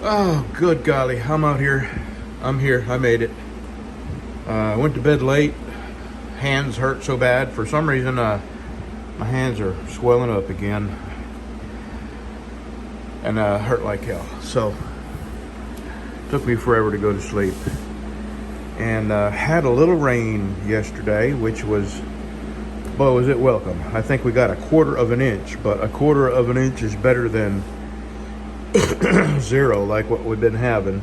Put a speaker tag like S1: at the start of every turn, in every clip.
S1: Oh, good golly, I'm out here. I'm here, I made it. I went to bed late. Hands hurt so bad. For some reason, my hands are swelling up again. And hurt like hell. So, took me forever to go to sleep. And had a little rain yesterday, which was, boy, was it welcome. I think we got 1/4 of an inch, but 1/4 of an inch is better than zero like what we've been having.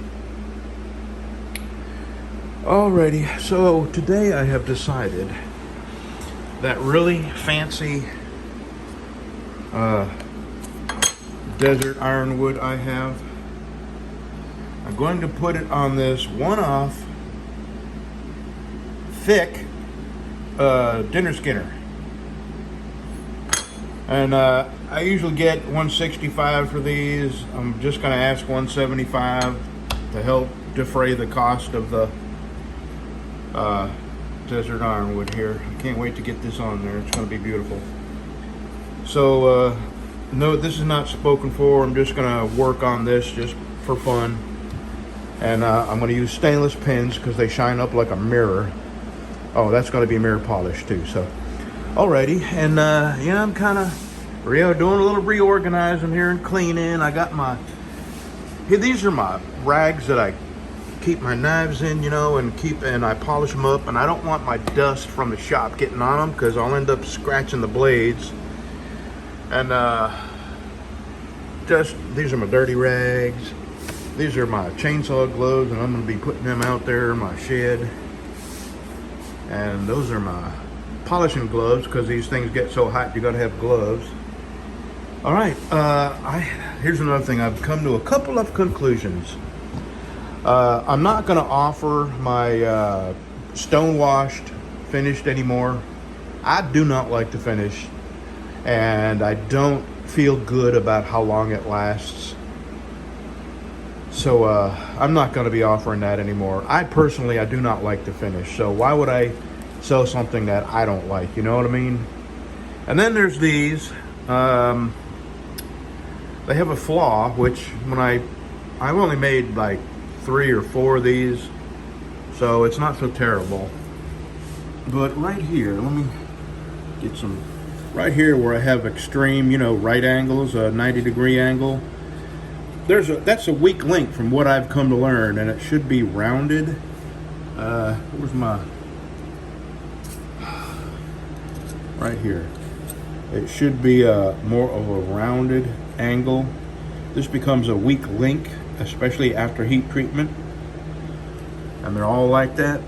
S1: Alrighty, so today I have decided that really fancy desert ironwood I have, I'm going to put it on this one-off thick dinner skinner. And I usually get 165 for these. I'm just going to ask 175 to help defray the cost of the desert ironwood here. I can't wait to get this on there. It's going to be beautiful. So, no, this is not spoken for. I'm just going to work on this just for fun. And I'm going to use stainless pins because they shine up like a mirror. Oh, that's going to be mirror polish too. So, alrighty. And yeah, I'm kind of doing a little reorganizing here and cleaning. I got these are my rags that I keep my knives in, you know, and I polish them up. And I don't want my dust from the shop getting on them because I'll end up scratching the blades. And these are my dirty rags. These are my chainsaw gloves, and I'm going to be putting them out there in my shed. And those are my polishing gloves because these things get so hot you got to have gloves. All right, here's another thing. I've come to a couple of conclusions. I'm not going to offer my stone-washed finished anymore. I do not like the finish, and I don't feel good about how long it lasts. So I'm not going to be offering that anymore. I do not like the finish. So why would I sell something that I don't like? You know what I mean? And then there's these. They have a flaw, which I've only made like 3 or 4 of these, so it's not so terrible. But right here, let me get some. Right here where I have extreme, right angles, a 90-degree angle. That's a weak link from what I've come to learn, and it should be rounded. Where's my? Right here. It should be more of a rounded angle. This becomes a weak link, especially after heat treatment. And they're all like that.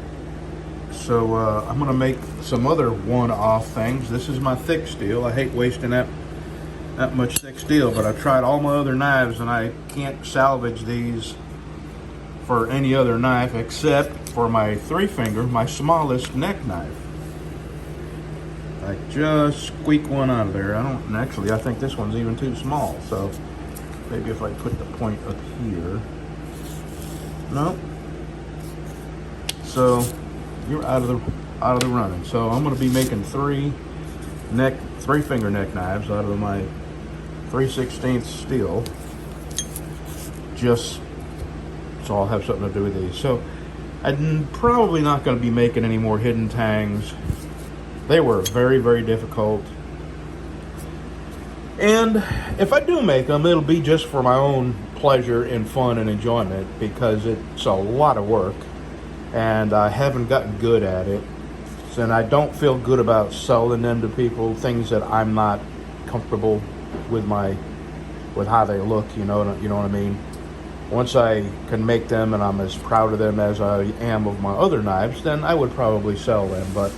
S1: So I'm gonna make some other one-off things. This is my thick steel. I hate wasting that much thick steel, but I've tried all my other knives and I can't salvage these for any other knife except for my 3-finger, my smallest neck knife. I just squeak one out of there. I think this one's even too small, so maybe if I put the point up here. Nope. So you're out of the running. So I'm going to be making 3-finger neck knives out of my 3/16 steel, just so I'll have something to do with these. So I'm probably not going to be making any more hidden tangs. They were very, very difficult. And if I do make them, it'll be just for my own pleasure and fun and enjoyment, because it's a lot of work and I haven't gotten good at it. And I don't feel good about selling them to people, things that I'm not comfortable with how they look, you know what I mean? Once I can make them and I'm as proud of them as I am of my other knives, then I would probably sell them. But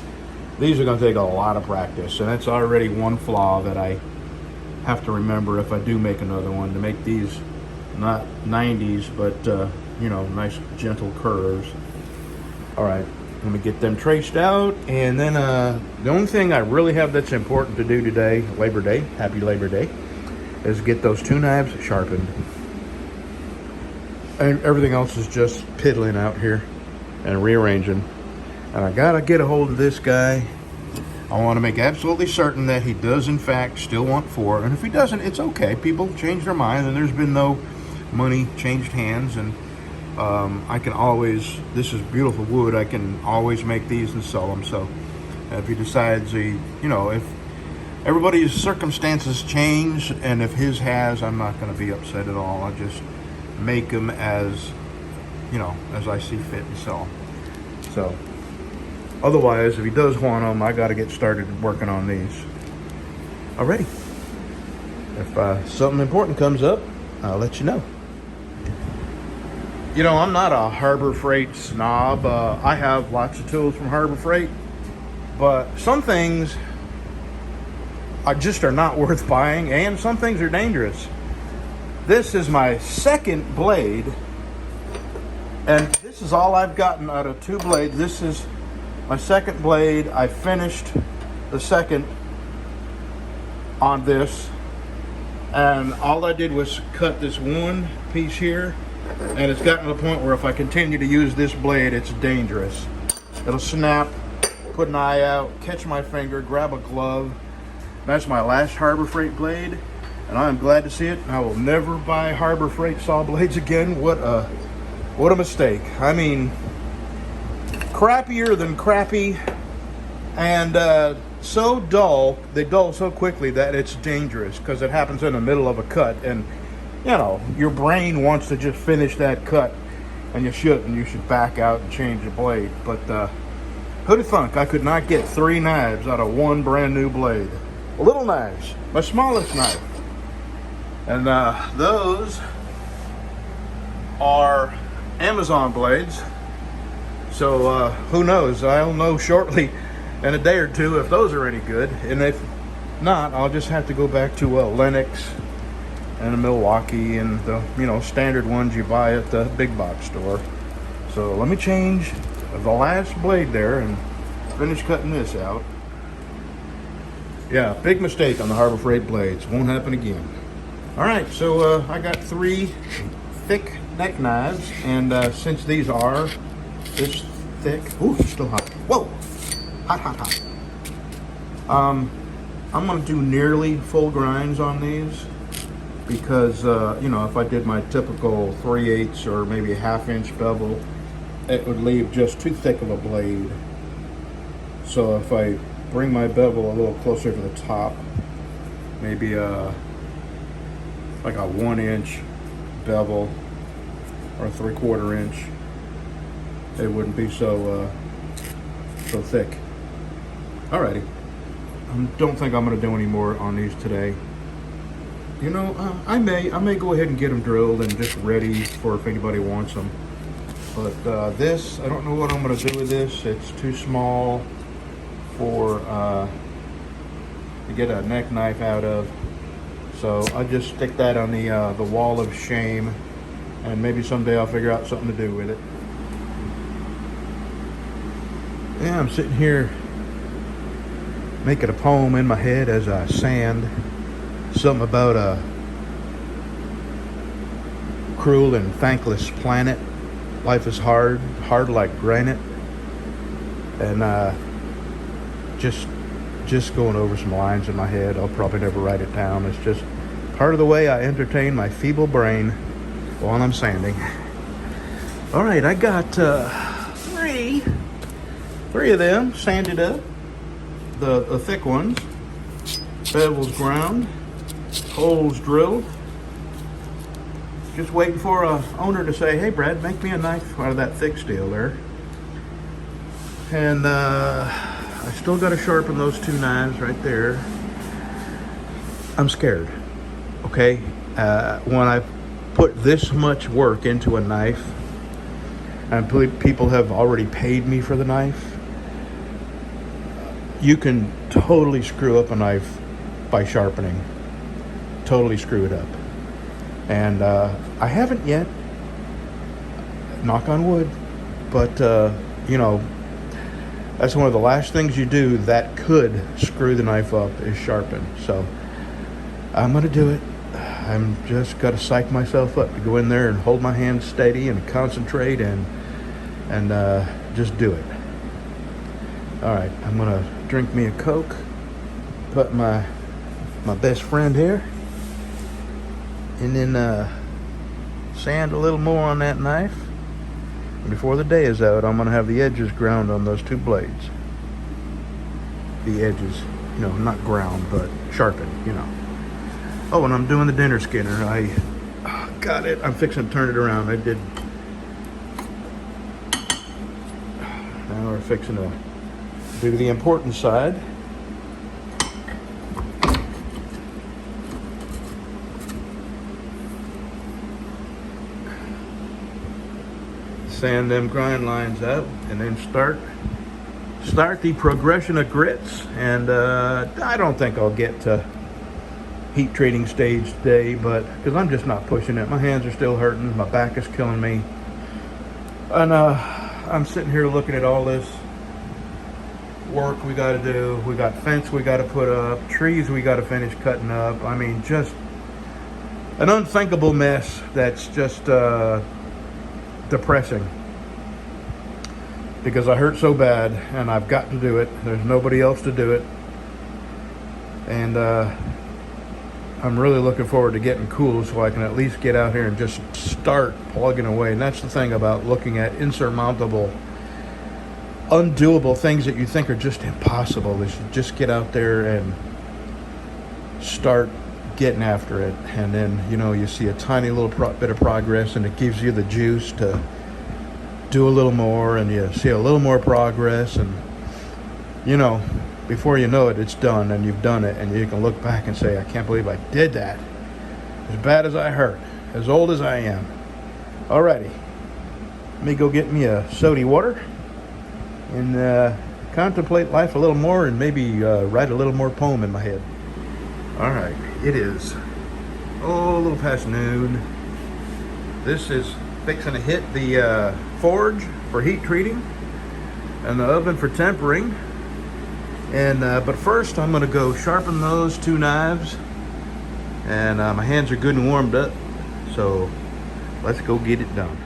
S1: these are going to take a lot of practice, and that's already one flaw that I have to remember if I do make another one, to make these not 90s, but nice gentle curves. All right, let me get them traced out, and then the only thing I really have that's important to do today, Labor Day, happy Labor Day, is get those 2 knives sharpened. And everything else is just piddling out here and rearranging. And I gotta get a hold of this guy. I want to make absolutely certain that he does in fact still want 4. And if he doesn't, it's okay. People change their mind, and there's been no money changed hands, and I can always, this is beautiful wood, I can always make these and sell them. So if he decides, if everybody's circumstances change, and if his has, I'm not going to be upset at all. I'll just make them as, as I see fit and sell them. So otherwise, if he does want them, I got to get started working on these. Alrighty. If something important comes up, I'll let you know. I'm not a Harbor Freight snob. I have lots of tools from Harbor Freight, but some things are not worth buying, and some things are dangerous. This is my second blade, and this is all I've gotten out of 2 blades. This is my second blade. I finished the second on this, and all I did was cut this one piece here, and it's gotten to the point where if I continue to use this blade, it's dangerous. It'll snap, put an eye out, catch my finger, grab a glove. That's my last Harbor Freight blade, and I'm glad to see it. I will never buy Harbor Freight saw blades again. What a mistake. I mean, crappier than crappy, and so dull. They dull so quickly that it's dangerous because it happens in the middle of a cut, and your brain wants to just finish that cut, and you shouldn't. You should back out and change the blade. But who'd have thunk I could not get 3 knives out of 1 brand new blade? Little knives, my smallest knife. And those are Amazon blades. So who knows? I'll know shortly in a day or two if those are any good. And if not, I'll just have to go back to Lennox and a Milwaukee and the standard ones you buy at the big box store. So let me change the last blade there and finish cutting this out. Yeah, big mistake on the Harbor Freight blades. Won't happen again. All right, so I got 3 thick neck knives, and since these are this thick, ooh, it's still hot. Whoa, hot. I'm gonna do nearly full grinds on these because if I did my typical 3/8 or maybe a 1/2 inch bevel, it would leave just too thick of a blade. So if I bring my bevel a little closer to the top, maybe like a 1 inch bevel or a 3/4 inch, it wouldn't be so thick. Alrighty, I don't think I'm gonna do any more on these today. I may go ahead and get them drilled and just ready for if anybody wants them. But this, I don't know what I'm gonna do with this. It's too small for to get a neck knife out of, so I'll just stick that on the wall of shame, and maybe someday I'll figure out something to do with it. Yeah, I'm sitting here making a poem in my head as I sand. Something about a cruel and thankless planet. Life is hard like granite, and just going over some lines in my head. I'll probably never write it down. It's just part of the way I entertain my feeble brain while I'm sanding. All right, I got three of them sanded up, the thick ones, bevels ground, holes drilled. Just waiting for a owner to say, hey Brad, make me a knife out of that thick steel there. And I still got to sharpen those 2 knives right there. I'm scared, okay? When I put this much work into a knife, and people have already paid me for the knife, you can totally screw up a knife by sharpening. Totally screw it up. And I haven't yet, knock on wood, but that's one of the last things you do that could screw the knife up is sharpen. So I'm gonna do it. I'm just gotta psych myself up to go in there and hold my hand steady and concentrate and just do it. All right, I'm gonna drink me a Coke, put my best friend here, and then Sand a little more on that knife. Before the day is out, I'm going to have the edges ground on those two blades. The edges, you know, not ground, but sharpened, you know. Oh, and I'm doing the dinner skinner. I got it. I'm fixing to turn it around. I did. Now we're fixing to do the important side. Sand them grind lines up, and then start the progression of grits. And I don't think I'll get to heat treating stage today, but because I'm just not pushing it. My hands are still hurting, my back is killing me, and I'm sitting here looking at all this work we got to do. We got fence we got to put up, trees we got to finish cutting up. I mean, just an unthinkable mess that's just depressing, because I hurt so bad and I've got to do it. There's nobody else to do it, and I'm really looking forward to getting cool so I can at least get out here and just start plugging away. And that's the thing about looking at insurmountable, undoable things that you think are just impossible, is you just get out there and start getting after it. And then, you know, you see a tiny little bit of progress, and it gives you the juice to do a little more, and you see a little more progress, and, you know, before you know it, it's done, and you've done it, and you can look back and say, I can't believe I did that. As bad as I hurt, as old as I am. Alrighty, let me go get me a sody water and contemplate life a little more, and maybe write a little more poem in my head. Alright, it is a little past noon. This is fixing to hit the forge for heat treating and the oven for tempering. And but first I'm going to go sharpen those two knives, and my hands are good and warmed up, so let's go get it done.